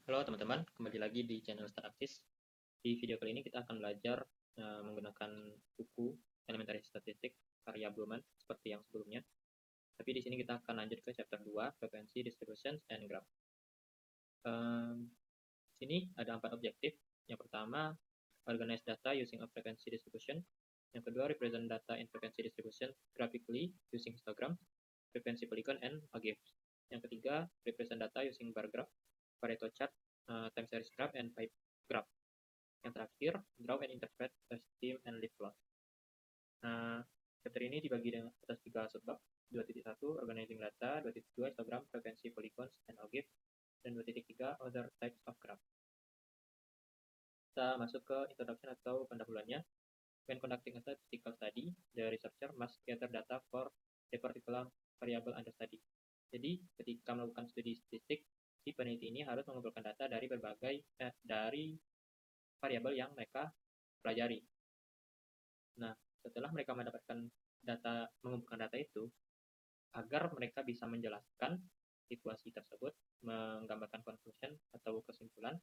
Halo teman-teman, kembali lagi di channel Stataktis. Di video kali ini kita akan belajar menggunakan buku Elementary Statistik karya Blumen seperti yang sebelumnya. Tapi di sini kita akan lanjut ke chapter 2, Frequency Distribution and Graph. Di sini ada 4 objektif. Yang pertama, organize data using a frequency distribution. Yang kedua, represent data in frequency distribution graphically using histogram, frequency polygon, and algebras. Yang ketiga, represent data using bar graph, Pareto chart, time series graph, and pipe graph. Yang terakhir, draw and interpret a steam and leaf plot. Nah, chapter ini dibagi dengan atas 3 subbab. 2.1 organizing data, 2.2 histogram, frequency polygons, and algebra, dan 2.3 other types of graph. Kita masuk ke introduction atau pendahuluannya. When conducting a statistical study, the researcher must gather data for a particular variable under study. Jadi, ketika melakukan studi statistik, si peneliti ini harus mengumpulkan data dari dari variabel yang mereka pelajari. Nah, setelah mereka mengumpulkan data itu, agar mereka bisa menjelaskan situasi tersebut, menggambarkan conclusion atau kesimpulan,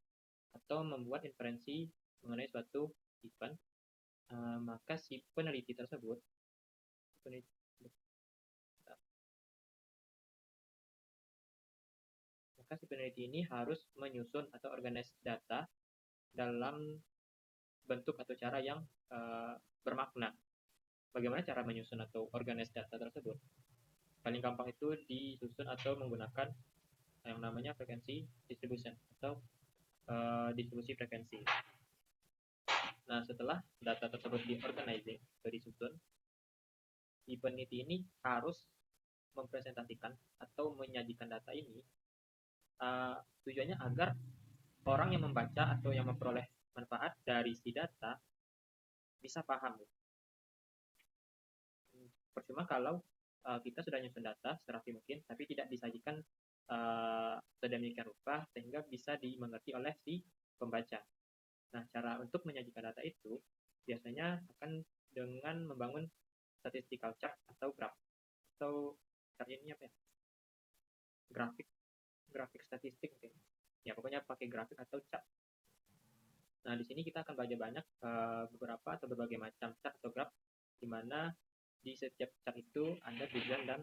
atau membuat inferensi mengenai suatu event, maka si peneliti ini harus menyusun atau organize data dalam bentuk atau cara yang bermakna. Bagaimana cara menyusun atau organize data tersebut? Paling gampang itu disusun atau menggunakan yang namanya frequency distribution atau distribusi frekuensi. Nah, setelah data tersebut diorganizing atau disusun, si peneliti ini harus mempresentasikan atau menyajikan data ini tujuannya agar orang yang membaca atau yang memperoleh manfaat dari si data bisa paham. Percuma kalau kita sudah nyusun data serapi mungkin, tapi tidak disajikan sedemikian rupa sehingga bisa dimengerti oleh si pembaca. Nah, cara untuk menyajikan data itu biasanya akan dengan membangun statistical chart atau graph. Atau chart ini apa ya? Grafik statistik mungkin. Ya, pokoknya pakai grafik atau chart. Nah, di sini kita akan belajar banyak beberapa atau berbagai macam chart atau graph, di mana di setiap chart itu ada tujuan dan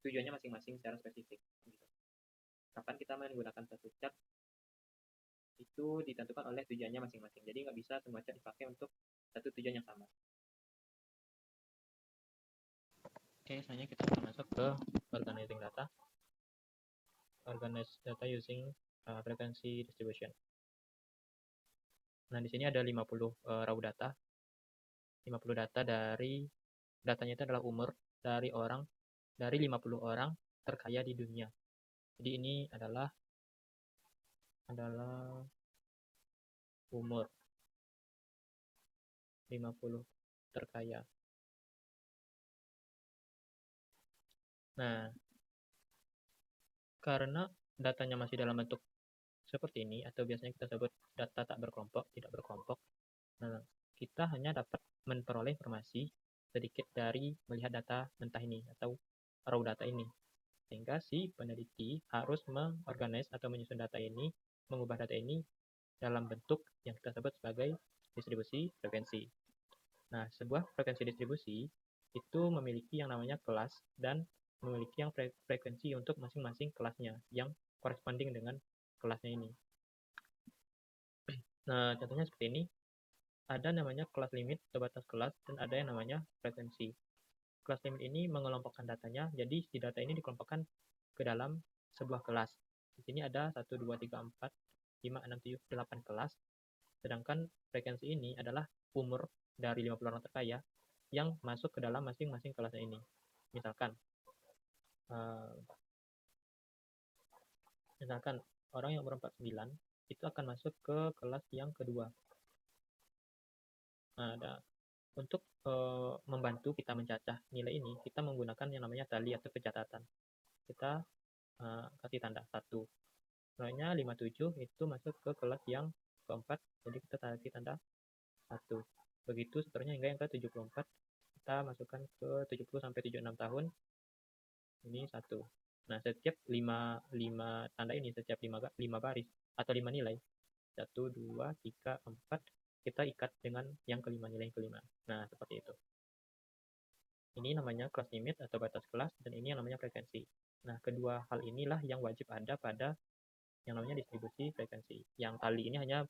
tujuannya masing-masing secara spesifik. Kapan kita menggunakan satu chart itu ditentukan oleh tujuannya masing-masing. Jadi nggak bisa semua chart dipakai untuk satu tujuan yang sama. Oke, selanjutnya kita akan masuk ke organizing data. Organize data using frequency distribution. Nah, di sini ada 50 raw data. 50 data datanya itu adalah umur dari 50 orang terkaya di dunia. Jadi ini adalah umur 50 terkaya. Nah, karena datanya masih dalam bentuk seperti ini, atau biasanya kita sebut data tak berkelompok, tidak berkelompok, nah, kita hanya dapat memperoleh informasi sedikit dari melihat data mentah ini, atau raw data ini. Sehingga si peneliti harus mengorganize atau menyusun data ini, mengubah data ini dalam bentuk yang kita sebut sebagai distribusi frekuensi. Nah, sebuah frekuensi distribusi itu memiliki yang namanya kelas dan memiliki yang frekuensi untuk masing-masing kelasnya yang corresponding dengan kelasnya ini. Nah, contohnya seperti ini. Ada namanya kelas limit atau batas kelas dan ada yang namanya frekuensi. Kelas limit ini mengelompokkan datanya, jadi si data ini dikelompokkan ke dalam sebuah kelas. Di sini ada 1, 2, 3, 4, 5, 6, 7, 8 kelas. Sedangkan frekuensi ini adalah umur dari 50 orang terkaya yang masuk ke dalam masing-masing kelasnya ini. Misalkan orang yang umur 49 itu akan masuk ke kelas yang kedua. Nah, untuk membantu kita mencacah nilai ini, kita menggunakan yang namanya tali atau pencatatan. Kita kasih tanda 1. Nilainya 57 itu masuk ke kelas yang keempat, jadi kita kasih tanda 1. Begitu seterusnya hingga yang ke 74, kita masukkan ke 70 sampai 76 tahun. Ini 1. Nah, setiap 5 tanda ini, setiap 5 baris atau 5 nilai, 1, 2, 3, 4, kita ikat dengan yang kelima, nilai yang kelima. Nah, seperti itu. Ini namanya kelas limit atau batas kelas, dan ini yang namanya frekuensi. Nah, kedua hal inilah yang wajib ada pada yang namanya distribusi frekuensi. Yang tali ini hanya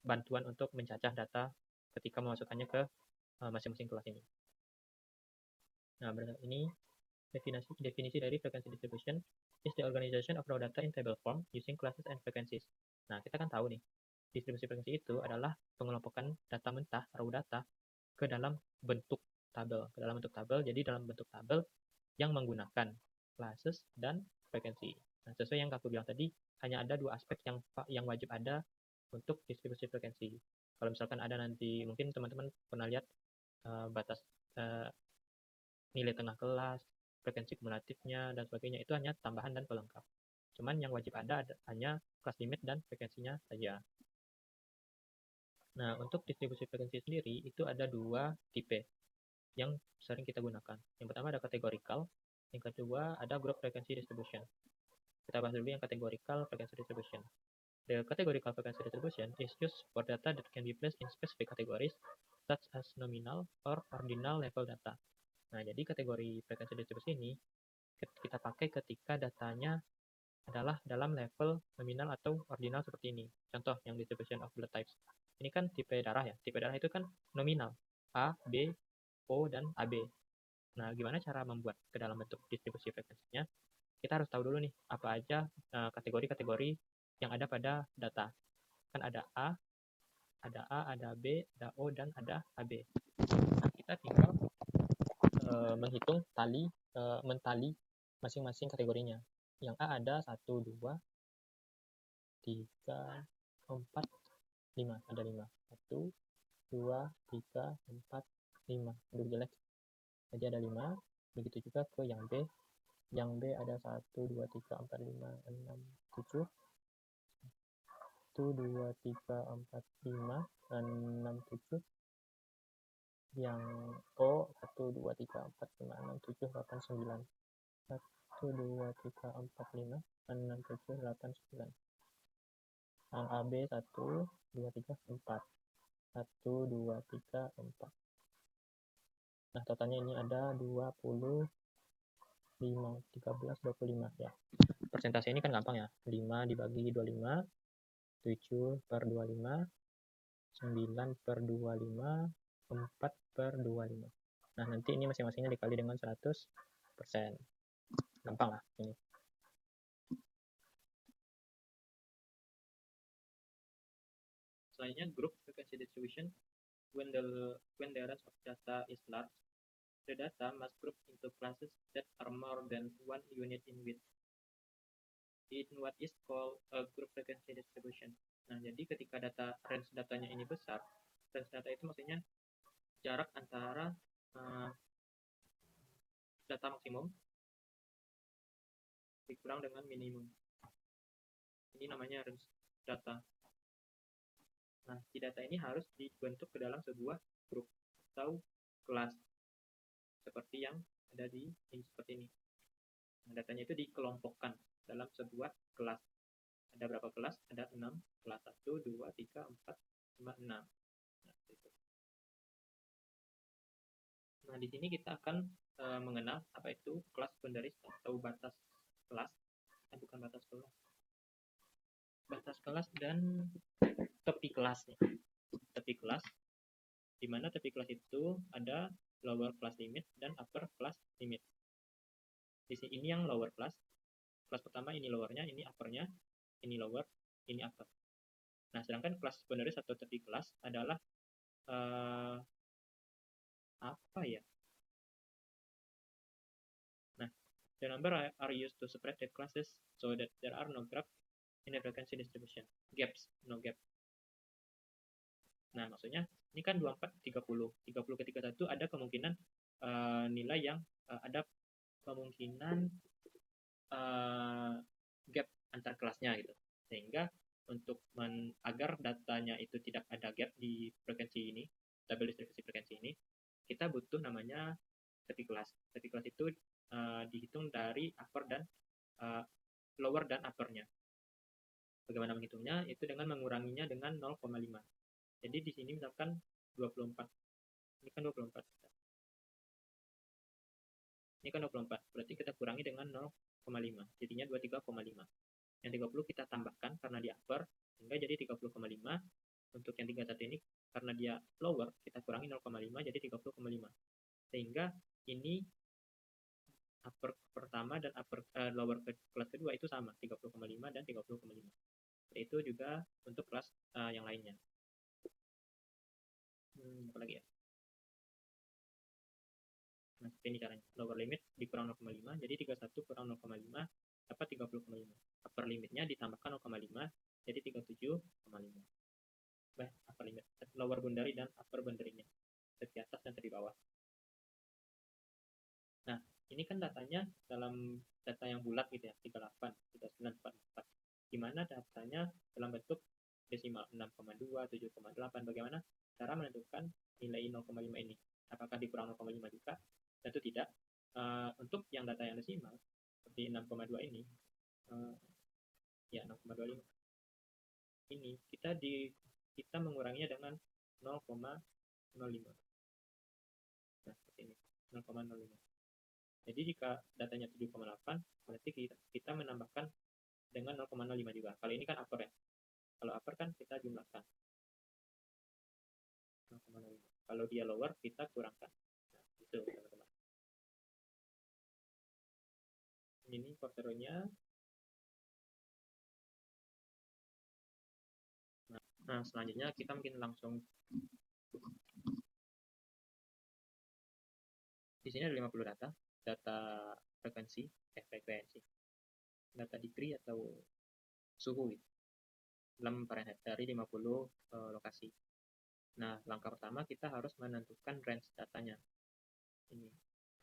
bantuan untuk mencacah data ketika memasukkannya ke masing-masing kelas ini. Nah, ini definisi dari frequency distribution is the organization of raw data in table form using classes and frequencies. Nah, kita kan tahu nih, distribusi frekuensi itu adalah pengelompokan data mentah, raw data, ke dalam bentuk tabel. Jadi dalam bentuk tabel yang menggunakan classes dan frekuensi. Nah, sesuai yang aku bilang tadi, hanya ada 2 aspek yang wajib ada untuk distribusi frekuensi. Kalau misalkan ada nanti, mungkin teman-teman pernah lihat batas nilai tengah kelas, frekuensi kumulatifnya, dan sebagainya, itu hanya tambahan dan pelengkap. Cuman yang wajib ada hanya kelas limit dan frekuensinya saja. Nah, untuk distribusi frekuensi sendiri, itu ada 2 tipe yang sering kita gunakan. Yang pertama ada categorical, yang kedua ada group frequency distribution. Kita bahas dulu yang categorical frequency distribution. The categorical frequency distribution is used for data that can be placed in specific categories, such as nominal or ordinal level data. Nah, jadi kategori frekuensi distribusi ini kita pakai ketika datanya adalah dalam level nominal atau ordinal seperti ini. Contoh yang distribution of blood types. Ini kan tipe darah ya. Tipe darah itu kan nominal. A, B, O, dan AB. Nah, gimana cara membuat ke dalam bentuk distribusi frekuensinya? Kita harus tahu dulu nih, apa aja kategori-kategori yang ada pada data. Kan ada A, ada B, ada O, dan ada AB. Nah, kita tinggal menghitung mentali masing-masing kategorinya. Yang A ada 1, 2, 3, 4, 5. Ada 5. 1, 2, 3, 4, 5. Aduh, jelek. Jadi ada 5. Begitu juga ke yang B. Yang B ada 1, 2, 3, 4, 5, 6, 7. 1, 2, 3, 4, 5, 6, 7. Yang O 1, 2, 3, 4, 5, 6, 7, 8, 9. 1, 2, 3, 4, 5, 6, 7, 8, 9. Yang AB 1, 2, 3, 4. 1, 2, 3, 4. Nah, totalnya ini ada 20, 5, 13, 25 ya. Persentase ini kan gampang ya. 5 dibagi 25, 7 per 25, 9 per 25, 4 per 25. Nah, nanti ini masing-masingnya dikali dengan 100%. Gampang lah ini. Selanjutnya, group frequency distribution. When the range of data is large, the data must group into classes that are more than 1 unit in width. In what is called a group frequency distribution. Nah, jadi ketika range datanya ini besar, range data itu maksudnya jarak antara data maksimum dikurang dengan minimum. Ini namanya range data. Nah, si data ini harus dibentuk ke dalam sebuah grup atau kelas seperti yang ada di ini seperti ini. Nah, datanya itu dikelompokkan dalam sebuah kelas. Ada berapa kelas? Ada 6 kelas. 1, 2, 3, 4, 5, 6. Nah, itu. Nah, di sini kita akan mengenal apa itu kelas boundaries atau batas kelas. Bukan batas kelas. Batas kelas dan tepi kelasnya. Tepi kelas, di mana tepi kelas itu ada lower class limit dan upper class limit. Di sini ini yang lower class. Kelas pertama ini lowernya, ini uppernya, ini lower, ini upper. Nah, sedangkan kelas boundaries atau tepi kelas adalah apa ya? Nah, the number are used to separate the classes so that there are no gaps in the frequency distribution. Gaps, no gap. Nah, maksudnya ini kan 24, 30. 30 ke 31 ada kemungkinan nilai yang ada kemungkinan gap antar kelasnya gitu. Sehingga untuk agar datanya itu tidak ada gap di frekuensi ini, tabel distribusi frekuensi ini, kita butuh namanya tepi kelas. Tepi kelas itu dihitung dari upper dan lower dan uppernya. Bagaimana menghitungnya? Itu dengan menguranginya dengan 0,5. Jadi di sini misalkan 24. Ini kan 24. Ini kan 24. Berarti kita kurangi dengan 0,5. Jadinya 23,5. Yang 30 kita tambahkan karena di upper, sehingga jadi 30,5. Untuk yang 31 ini karena dia lower, kita kurangi 0,5 jadi 30,5. Sehingga ini upper pertama dan lower kelas kedua itu sama, 30,5 dan 30,5. Itu juga untuk kelas yang lainnya. Apa lagi ya? Nah, ini caranya. Lower limit dikurang 0,5, jadi 31 kurang 0,5 dapat 30,5. Upper limitnya ditambahkan 0,5 jadi 37,5. Upper limit, lower boundary dan upper boundary-nya. Di atas dan di bawah. Nah, ini kan datanya dalam data yang bulat gitu ya, 38, 39, 44. Gimana datanya dalam bentuk desimal 6,2, 7,8. Bagaimana cara menentukan nilai 0,5 ini? Apakah dikurang 0,5 juga? Tentu tidak. Untuk yang data yang desimal seperti 6,2 ini, ya 6,25 ini kita menguranginya dengan 0,05. Nah, seperti ini, 0,05. Jadi jika datanya 7,8, berarti kita menambahkan dengan 0,05 juga. Kalau ini kan upper ya. Kalau upper kan kita jumlahkan 0,05. Kalau dia lower, kita kurangkan. Nah, itu teman-teman. Ini Forteronya. Nah, selanjutnya kita mungkin langsung. Di sini ada 50 data frekuensi, data degree atau suhu gitu, dalam Fahrenheit dari 50 lokasi. Nah, langkah pertama kita harus menentukan range datanya. Ini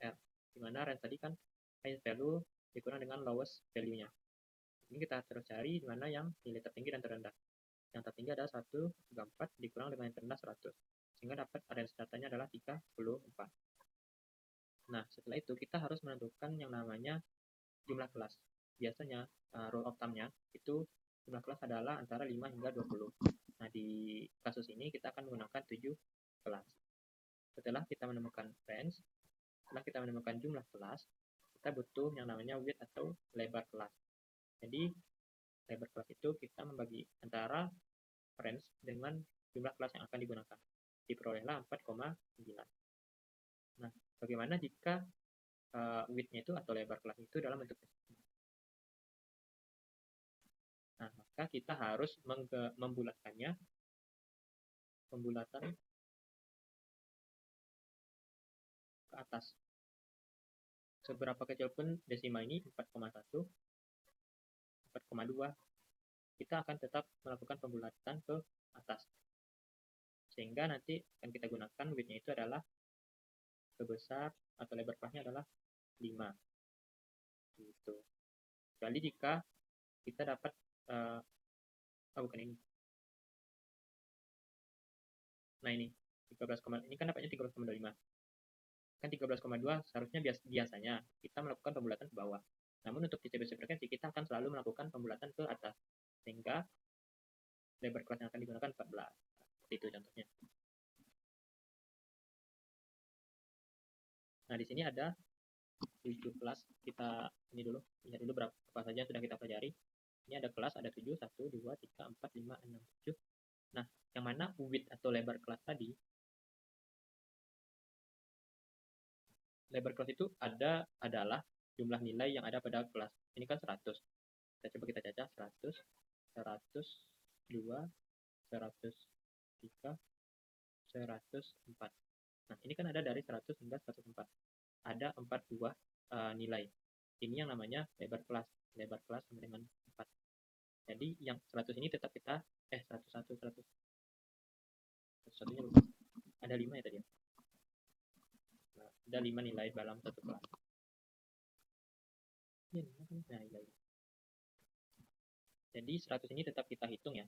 R, dimana range tadi kan highest value dikurang dengan lowest value-nya. Ini kita terus cari di mana yang nilai tertinggi dan terendah. Yang tertinggi adalah 134 dikurang dengan yang terendah 100. Sehingga dapat range datanya adalah 34. Nah, setelah itu kita harus menentukan yang namanya jumlah kelas. Biasanya rule of thumb-nya itu jumlah kelas adalah antara 5 hingga 20. Nah, di kasus ini kita akan menggunakan 7 kelas. Setelah kita menemukan range, setelah kita menemukan jumlah kelas, kita butuh yang namanya width atau lebar kelas. Jadi, lebar kelas itu kita membagi antara range dengan jumlah kelas yang akan digunakan. Diperolehlah 4,9. Nah, bagaimana jika width-nya itu atau lebar kelas itu dalam bentuk Nah, maka kita harus membulatkannya. Pembulatan ke atas. Seberapa kecil pun desimal ini 4,1, 4,2, kita akan tetap melakukan pembulatan ke atas. Sehingga nanti akan kita gunakan width-nya itu adalah sebesar atau lebar kelasnya adalah 5. Gitu. Kecuali jika kita dapat bukan ini. Nah, ini 13, ini kan dapatnya 13,25. Kan 13,2 seharusnya biasanya kita melakukan pembulatan ke bawah. Namun untuk distribusi frekuensi kita akan selalu melakukan pembulatan ke atas. Sehingga lebar kelas yang akan digunakan 14. Seperti itu contohnya. Nah, di sini ada 7 kelas. Kita ini dulu, lihat dulu berapa saja yang sudah kita pelajari. Ini ada kelas, ada 7, 1, 2, 3, 4, 5, 6, 7. Nah, yang mana width atau lebar kelas tadi, lebar kelas itu adalah jumlah nilai yang ada pada kelas. Ini kan 100. Coba kita cacah 100, 102, 103, 104. Nah, ini kan ada dari 100 hingga 104. Ada 4 buah nilai. Ini yang namanya lebar kelas. Lebar kelas sama dengan 4. Jadi yang 100 ini tetap kita 101, 100. 101-nya lupa. Ada 5 ya tadi ya. Nah, ada 5 nilai dalam satu kelas. Nah, nilai. Jadi 100 ini tetap kita hitung ya.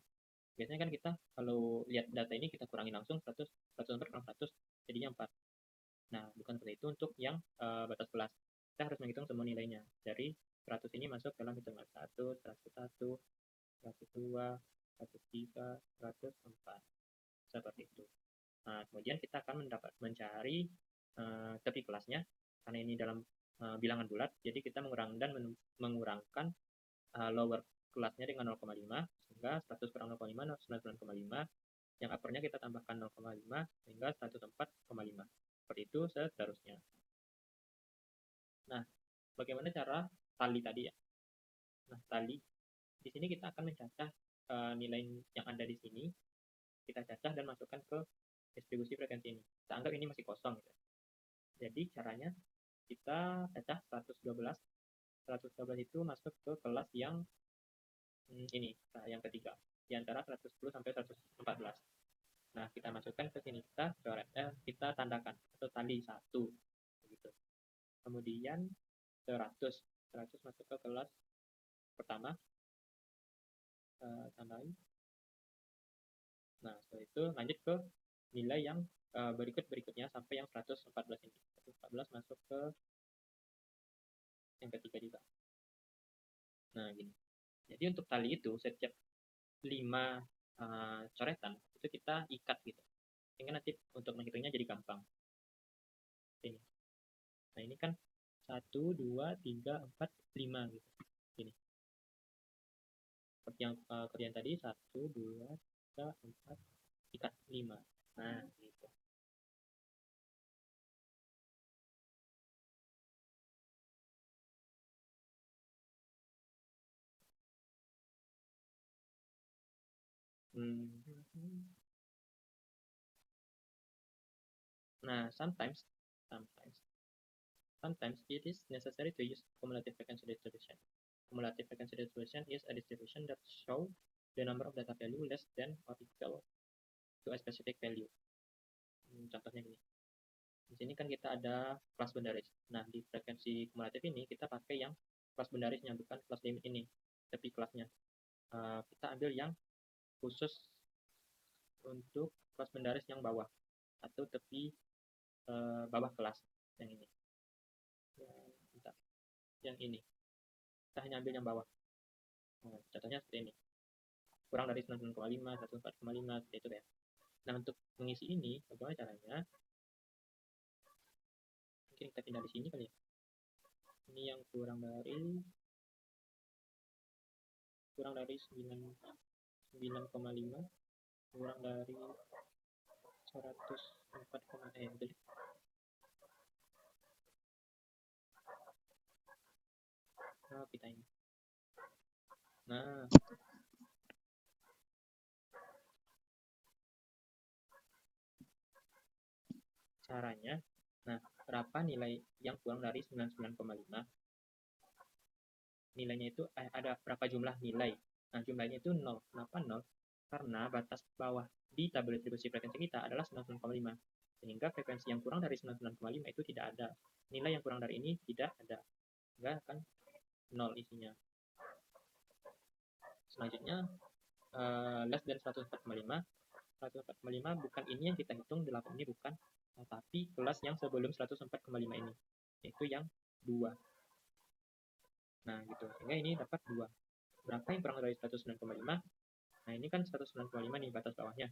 Biasanya kan kita kalau lihat data ini kita kurangi langsung 100, 104 kurang 100 jadinya 4. Nah, bukan seperti itu untuk yang batas kelas. kita harus menghitung semua nilainya. Dari 100 ini masuk dalam hitungan 1, 101, 102, 103, 104. Seperti itu. Nah, kemudian kita akan mencari tepi kelasnya. Karena ini dalam bilangan bulat, jadi kita mengurangkan lower kelasnya dengan 0,5, sehingga 100 kurang 0,5, 99,5. Yang uppernya kita tambahkan 0,5, sehingga 104,5. Seperti itu seterusnya. Nah, bagaimana cara tali tadi ya? Nah, tali. Di sini kita akan mencacah nilai yang ada di sini. Kita cacah dan masukkan ke distribusi frekuensi ini. Kita anggap ini masih kosong. Gitu. Jadi caranya kita cacah 112. 112 itu masuk ke kelas yang ini, yang ketiga. Di antara 110 sampai 114. Nah, kita masukkan ke sini. Kita tandakan atau tali 1. Begitu. Kemudian 100. 100 masuk ke kelas pertama. Tandai. Nah, setelah itu lanjut ke nilai yang berikutnya sampai yang 114 ini. 114 masuk ke yang ketiga juga. Nah, gini. Jadi untuk tali itu setiap 5 coretan itu kita ikat gitu. Sehingga nanti untuk menghitungnya jadi gampang. Ini. Nah, ini kan 1, 2, 3, 4, 5 gitu. Gini. Seperti yang kerjaan tadi 1, 2, 3, 4, ikat 5. Nah, gitu. Nah, sometimes it is necessary to use cumulative frequency distribution. Cumulative frequency distribution is a distribution that show the number of data value less than or equal to a specific value. Contohnya gini. Di sini kan kita ada kelas bendaris. Nah, di frekuensi kumulatif ini kita pakai yang kelas bendarisnya, bukan kelas limit ini, tapi kelasnya. Kita ambil yang khusus untuk kelas bendaris yang bawah atau tepi bawah kelas yang ini. Yang ini. Kita hanya ambil yang bawah. Nah, contohnya seperti ini. Kurang dari 99,5, 104,5, seperti itu ya. Nah, untuk mengisi ini, bagaimana caranya? Mungkin kita pindah di sini kali ya. Ini yang kurang dari 9,5, kurang dari 104,1. Nah, kita ini. Nah, caranya, nah, berapa nilai yang kurang dari 99,5? Nilainya itu ada berapa jumlah nilai. Nah, jumlahnya itu 0. Kenapa 0? Karena batas bawah di tabel distribusi frekuensi kita adalah 99,5. Sehingga frekuensi yang kurang dari 99,5 itu tidak ada. Nilai yang kurang dari ini tidak ada. Sehingga akan 0 isinya. Selanjutnya, less than 104,5. 104,5 bukan ini yang kita hitung, 8 ini bukan. Tapi kelas yang sebelum 104,5 ini. Yaitu yang 2. Nah, gitu. Sehingga ini dapat 2. Berapa yang kurang dari 109,5? Nah, ini kan 109,5 nih batas bawahnya.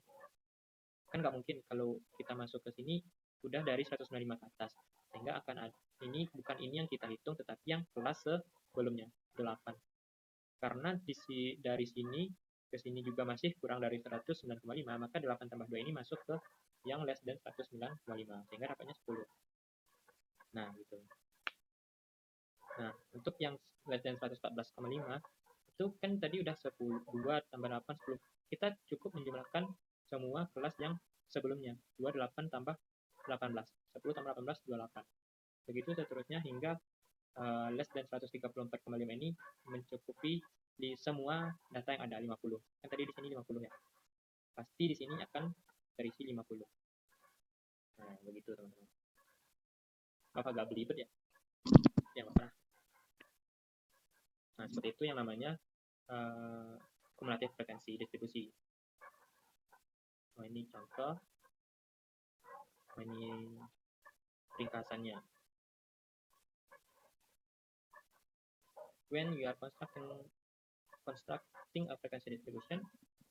Kan nggak mungkin kalau kita masuk ke sini udah dari 195 ke atas. Sehingga akan ada, ini bukan ini yang kita hitung, tetapi yang kelas sebelumnya, 8. Karena dari sini ke sini juga masih kurang dari 109,5, maka 8 tambah 2 ini masuk ke yang less than 109,5. Sehingga dapatnya 10. Nah, gitu. Nah, untuk yang less than 114,5, itu kan tadi udah 10, 2 tambah 8, 10. Kita cukup menjumlahkan semua kelas yang sebelumnya. 28 tambah 18. 10 tambah 18, 28. Begitu seterusnya hingga less than 134,5 ini mencukupi di semua data yang ada 50. Kan tadi di sini 50 ya. Pasti di sini akan terisi 50. Nah, begitu teman-teman. Apa gak belibet ya? Ya, apa? Nah, seperti itu yang namanya kumulatif frekuensi distribusi. Nah, ini contoh. Ini ringkasannya. when you are constructing a frequency distribution,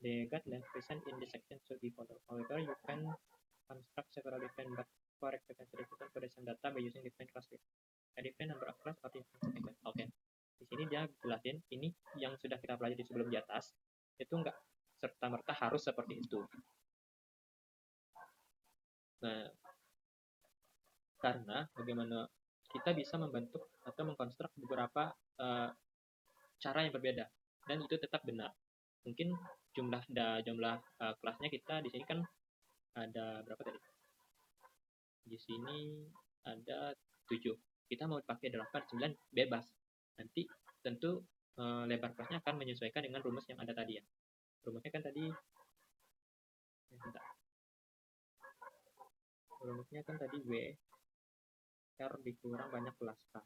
the guidelines present in this section should be followed. However, you can construct several different but correct frequency distribution for the same data by using different class width, a different number of class or different segment. Oke, di sini dia jelasin ini yang sudah kita pelajari sebelum di atas itu enggak serta merta harus seperti itu. Nah, karena bagaimana kita bisa membentuk atau mengkonstruk beberapa cara yang berbeda dan itu tetap benar. Mungkin jumlah kelasnya kita di sini kan ada berapa tadi? Di sini ada 7. Kita mau pakai 8, 9 bebas. Nanti tentu lebar kelasnya akan menyesuaikan dengan rumus yang ada tadi ya. Rumusnya kan tadi rumusnya kan tadi W R dikurang banyak kelas K.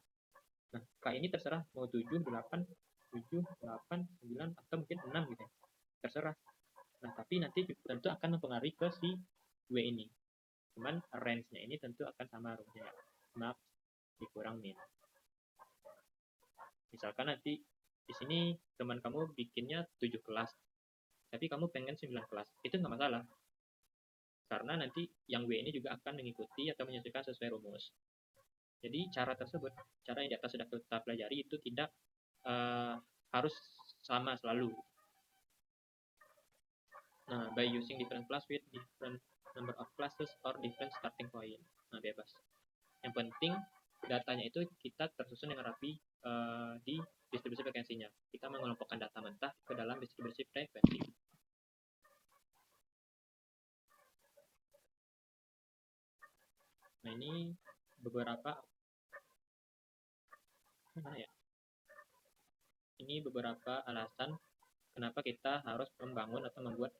Nah, K ini terserah mau 7, 8, 9 atau mungkin 6 gitu ya. Terserah. Nah, tapi nanti tentu akan mempengaruhi ke si W ini. Cuman range-nya ini tentu akan sama rumusnya. Max dikurang min. Misalkan nanti di sini teman kamu bikinnya 7 kelas. Tapi kamu pengen 9 kelas. Itu nggak masalah. Karena nanti yang W ini juga akan mengikuti atau menyesuaikan sesuai rumus. Jadi cara tersebut, cara yang di atas sudah kita pelajari itu tidak harus sama selalu. Nah, by using different class with different number of classes or different starting point. Nah, bebas. Yang penting datanya itu kita tersusun dengan rapi di distribusi frekuensinya. Kita mengelompokkan data mentah ke dalam distribusi frekuensi. Nah, ini beberapa Ini beberapa alasan kenapa kita harus membangun atau membuat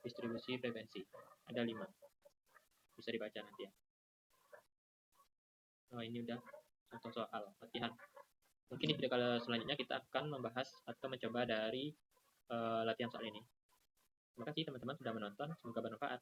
distribusi frekuensi. Ada 5. Bisa dibaca nanti ya. Oh, ini udah contoh soal latihan. Mungkin di video selanjutnya kita akan membahas atau mencoba dari latihan soal ini. Terima kasih teman-teman sudah menonton. Semoga bermanfaat.